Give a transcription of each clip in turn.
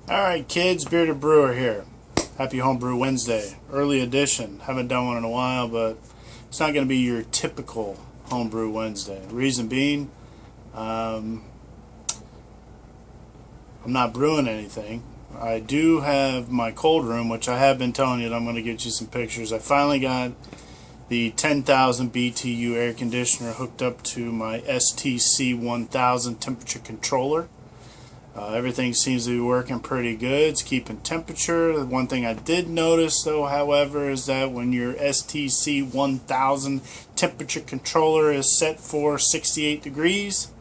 Alright kids, Bearded Brewer here. Happy Homebrew Wednesday. Early edition. Haven't done one in a while, but it's not going to be your typical Homebrew Wednesday. Reason being, I'm not brewing anything. I do have my cold room, which I have been telling you that I'm going to get you some pictures. I finally got the 10,000 BTU air conditioner hooked up to my STC 1000 temperature controller. Everything seems to be working pretty good. It's keeping temperature. The one thing I did notice though, however, is that when your STC 1000 temperature controller is set for 68 degrees,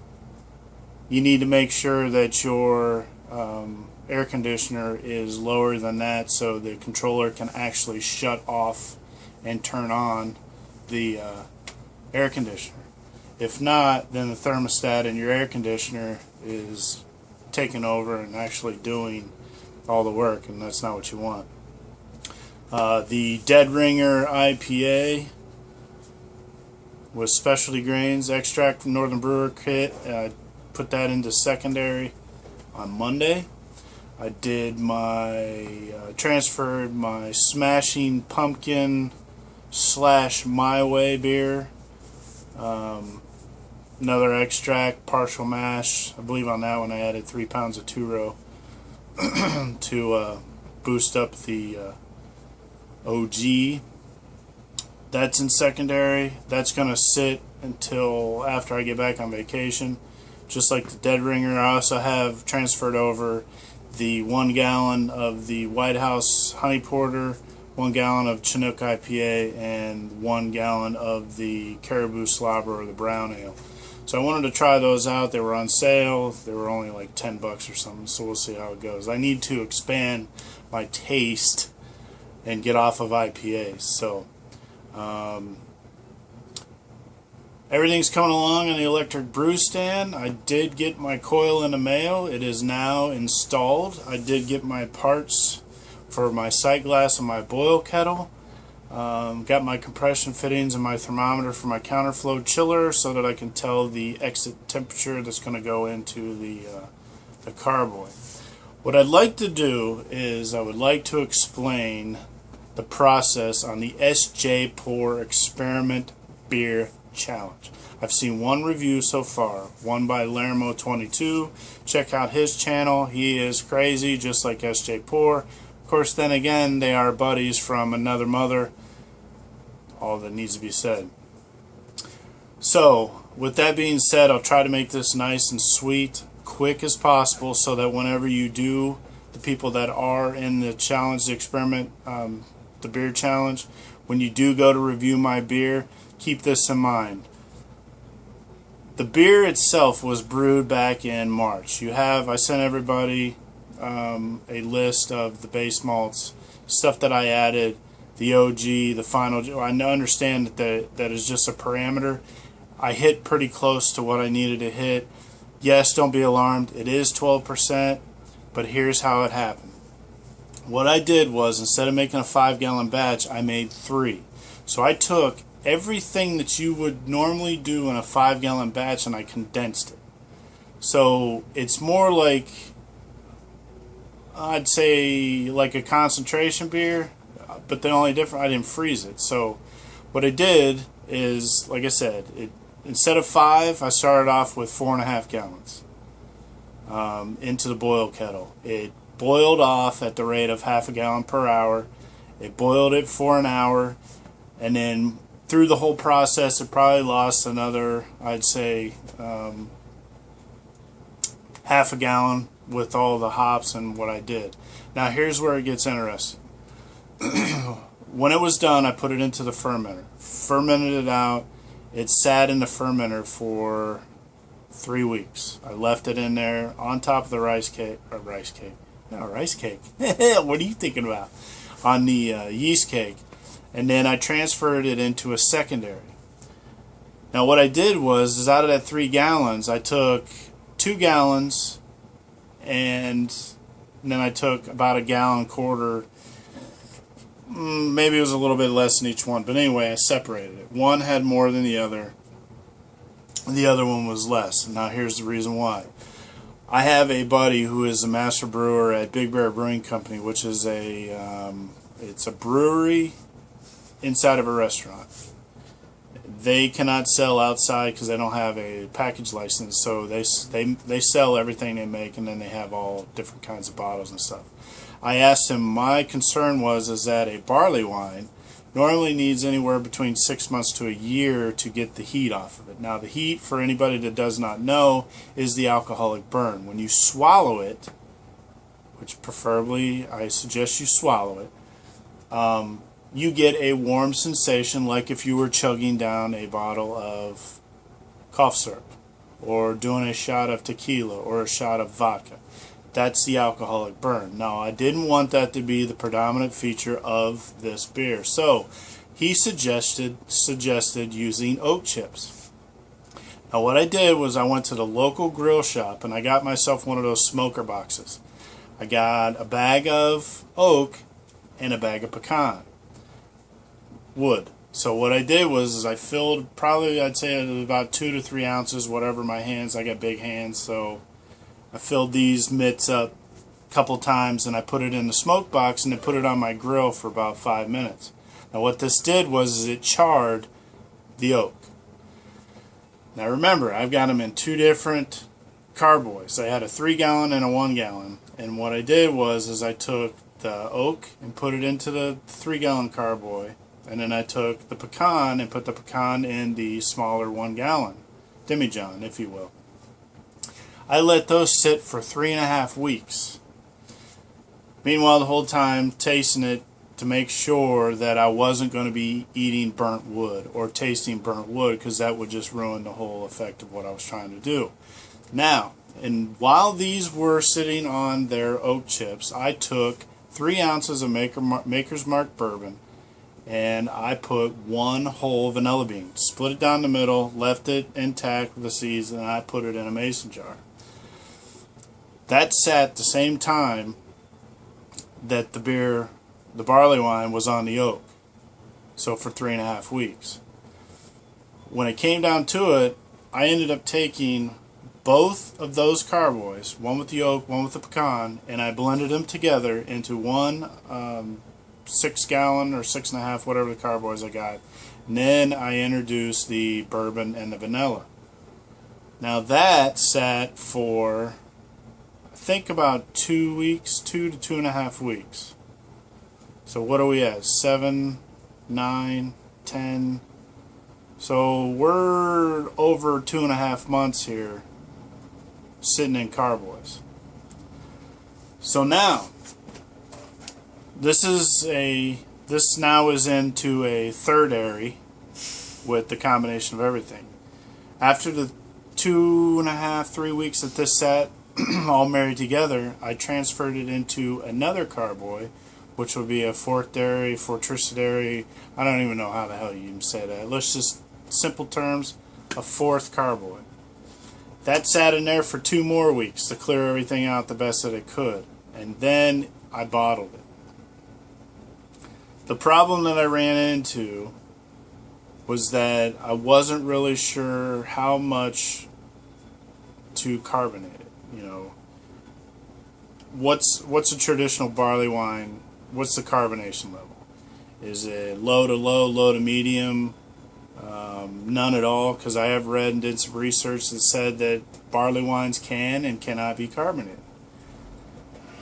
you need to make sure that your air conditioner is lower than that so the controller can actually shut off and turn on the air conditioner. If not, then the thermostat in your air conditioner is taking over and actually doing all the work, and that's not what you want. The Dead Ringer IPA with specialty grains, extract from Northern Brewer kit. Put that into secondary on Monday. I did my transferred my Smashing Pumpkin / My Way beer. Another extract, partial mash. I believe on that one I added 3 pounds of 2-row to boost up the OG. That's in secondary. That's going to sit until after I get back on vacation. Just like the Dead Ringer, I also have transferred over the 1 gallon of the White House Honey Porter, 1 gallon of Chinook IPA, and 1 gallon of the Caribou Slobber or the Brown Ale. So I wanted to try those out. They were on sale. They were only like $10 or something, so we'll see how it goes. I need to expand my taste and get off of IPAs. So everything's coming along on the electric brew stand. I did get my coil in the mail. It is now installed. I did get my parts for my sight glass and my boil kettle. Got my compression fittings and my thermometer for my counterflow chiller so that I can tell the exit temperature that's going to go into the carboy. What I'd like to do is I would like to explain the process on the SJ Pour Experiment Beer Challenge. I've seen one review so far, one by Lermo22. Check out his channel. He is crazy, just like SJ Pour. Of course, then again, they are buddies from another mother. All that needs to be said. So, with that being said, I'll try to make this nice and sweet, quick as possible, so that whenever you do, the people that are in the challenge, the experiment, the beer challenge, when you do go to review my beer, keep this in mind. The beer itself was brewed back in March. I sent everybody a list of the base malts, stuff that I added, the OG, the final. I understand that is just a parameter. I hit pretty close to what I needed to hit. Yes, don't be alarmed. It is 12%, but here's how it happened. What I did was, instead of making a 5-gallon batch, I made 3. So I took everything that you would normally do in a 5-gallon batch and I condensed it. So it's more like, I'd say, like a concentration beer, but the only difference, I didn't freeze it. So what I did is, like I said, instead of 5, I started off with 4.5 gallons into the boil kettle. It boiled off at the rate of half a gallon per hour. It boiled it for an hour, and then through the whole process, it probably lost another, I'd say, half a gallon with all the hops and what I did. Now here's where it gets interesting. When it was done, I put it into the fermenter, fermented it out. It sat in the fermenter for 3 weeks. I left it in there on top of the rice cake. What are you thinking about? On the yeast cake. And then I transferred it into a secondary. Now what I did was out of that 3 gallons, I took 2 gallons and then I took about 1.25 gallons. Maybe it was a little bit less than each one, but anyway, I separated it. One had more than the other. The other one was less. Now here's the reason why. I have a buddy who is a master brewer at Big Bear Brewing Company, which is it's a brewery inside of a restaurant. They cannot sell outside because they don't have a package license, so they sell everything they make, and then they have all different kinds of bottles and stuff. I asked him, my concern is that a barley wine normally needs anywhere between 6 months to a year to get the heat off of it. Now, the heat, for anybody that does not know, is the alcoholic burn. When you swallow it, which preferably I suggest you swallow it, you get a warm sensation like if you were chugging down a bottle of cough syrup or doing a shot of tequila or a shot of vodka. That's the alcoholic burn. Now, I didn't want that to be the predominant feature of this beer, so he suggested using oak chips. Now, what I did was I went to the local grill shop and I got myself one of those smoker boxes. I got a bag of oak and a bag of pecan wood. So what I did was I filled probably, I'd say, about 2 to 3 ounces, whatever my hands. I got big hands, so I filled these mitts up a couple times and I put it in the smoke box and I put it on my grill for about 5 minutes. Now what this did was it charred the oak. Now remember, I've got them in 2 different carboys. I had a 3-gallon and a 1-gallon, and what I did was I took the oak and put it into the 3-gallon carboy, and then I took the pecan and put the pecan in the smaller 1-gallon demijohn, if you will. I let those sit for 3.5 weeks. Meanwhile, the whole time tasting it to make sure that I wasn't going to be eating burnt wood or tasting burnt wood, because that would just ruin the whole effect of what I was trying to do. Now, and while these were sitting on their oak chips, I took 3 ounces of Maker's Mark bourbon and I put 1 whole vanilla bean, split it down the middle, left it intact with the seeds, and I put it in a mason jar. That sat the same time that the barley wine was on the oak, so for 3.5 weeks. When it came down to it, I ended up taking both of those carboys, one with the oak, one with the pecan, and I blended them together into one 6-gallon or 6.5, whatever the carboys I got. And then I introduced the bourbon and the vanilla. Now that sat for, I think, about 2 weeks, 2 to 2.5 weeks. So what are we at? 7, 9, 10. So we're over 2.5 months here sitting in carboys. So now this now is into a third airy with the combination of everything. After the 2.5, 3 weeks that this sat all married together, I transferred it into another carboy, which would be a fourth dairy, fortricity. I don't even know how the hell you even say that. Let's just, simple terms, a fourth carboy. That sat in there for 2 more weeks to clear everything out the best that it could. And then I bottled it. The problem that I ran into was that I wasn't really sure how much to carbonate it. You know, what's a traditional barley wine? What's the carbonation level? Is it low to low, low to medium? None at all, because I have read and did some research that said that barley wines can and cannot be carbonated.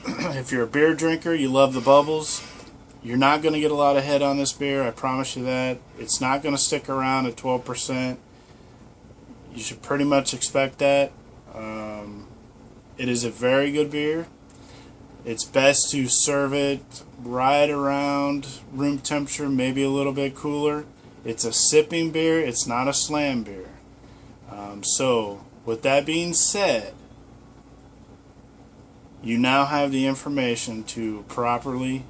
If you're a beer drinker, you love the bubbles, you're not going to get a lot of head on this beer, I promise you that. It's not going to stick around at 12%. You should pretty much expect that. It is a very good beer. It's best to serve it right around room temperature, maybe a little bit cooler. It's a sipping beer, it's not a slam beer. So, with that being said, you now have the information to properly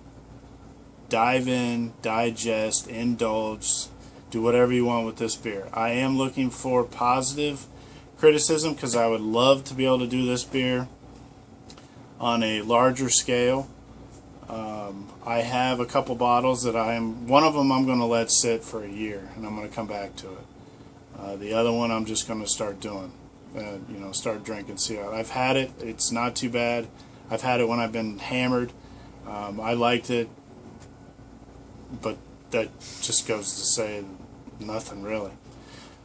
dive in, digest, indulge, do whatever you want with this beer. I am looking for positive criticism, because I would love to be able to do this beer on a larger scale. I have a couple bottles that one of them I'm going to let sit for a year, and I'm going to come back to it. The other one I'm just going to start doing. you know, start drinking. See, I've had it. It's not too bad. I've had it when I've been hammered. I liked it, but that just goes to say nothing really.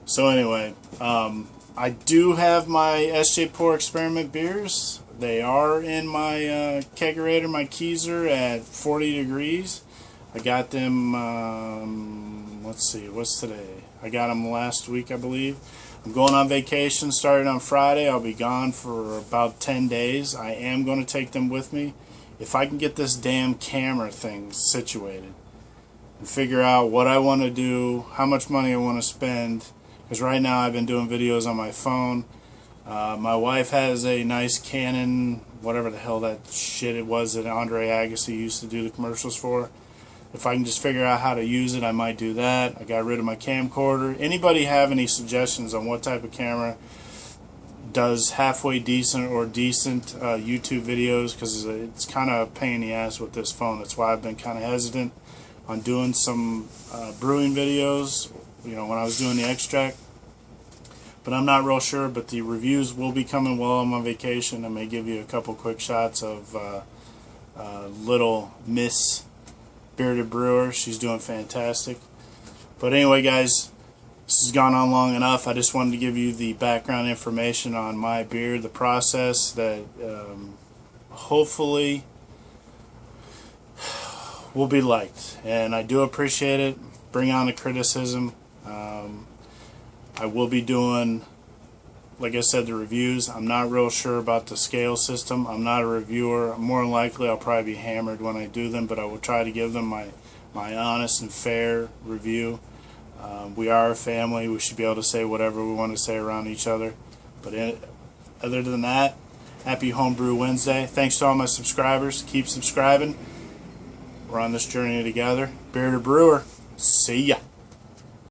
So anyway, I do have my SJ Pour Experiment beers. They are in my kegerator, my Keyser, at 40 degrees. I got them, let's see, what's today? I got them last week, I believe. I'm going on vacation starting on Friday. I'll be gone for about 10 days. I am going to take them with me. If I can get this damn camera thing situated and figure out what I want to do, how much money I want to spend, because right now I've been doing videos on my phone. My wife has a nice Canon, whatever the hell that shit it was that Andre Agassi used to do the commercials for. If I can just figure out how to use it, I might do that. I got rid of my camcorder. Anybody have any suggestions on what type of camera does halfway decent or decent YouTube videos? Because it's kind of a pain in the ass with this phone. That's why I've been kind of hesitant on doing some brewing videos, you know, when I was doing the extract. But I'm not real sure, but the reviews will be coming while I'm on vacation. I may give you a couple quick shots of little Miss Bearded Brewer. She's doing fantastic. But anyway, guys, this has gone on long enough. I just wanted to give you the background information on my beer, the process that hopefully will be liked. And I do appreciate it. Bring on the criticism. I will be doing, like I said, the reviews. I'm not real sure about the scale system. I'm not a reviewer. More than likely I'll probably be hammered when I do them, but I will try to give them my honest and fair review. We are a family. We should be able to say whatever we want to say around each other. But other than that, happy Homebrew Wednesday. Thanks to all my subscribers. Keep subscribing. We're on this journey together. Bearded Brewer. See ya.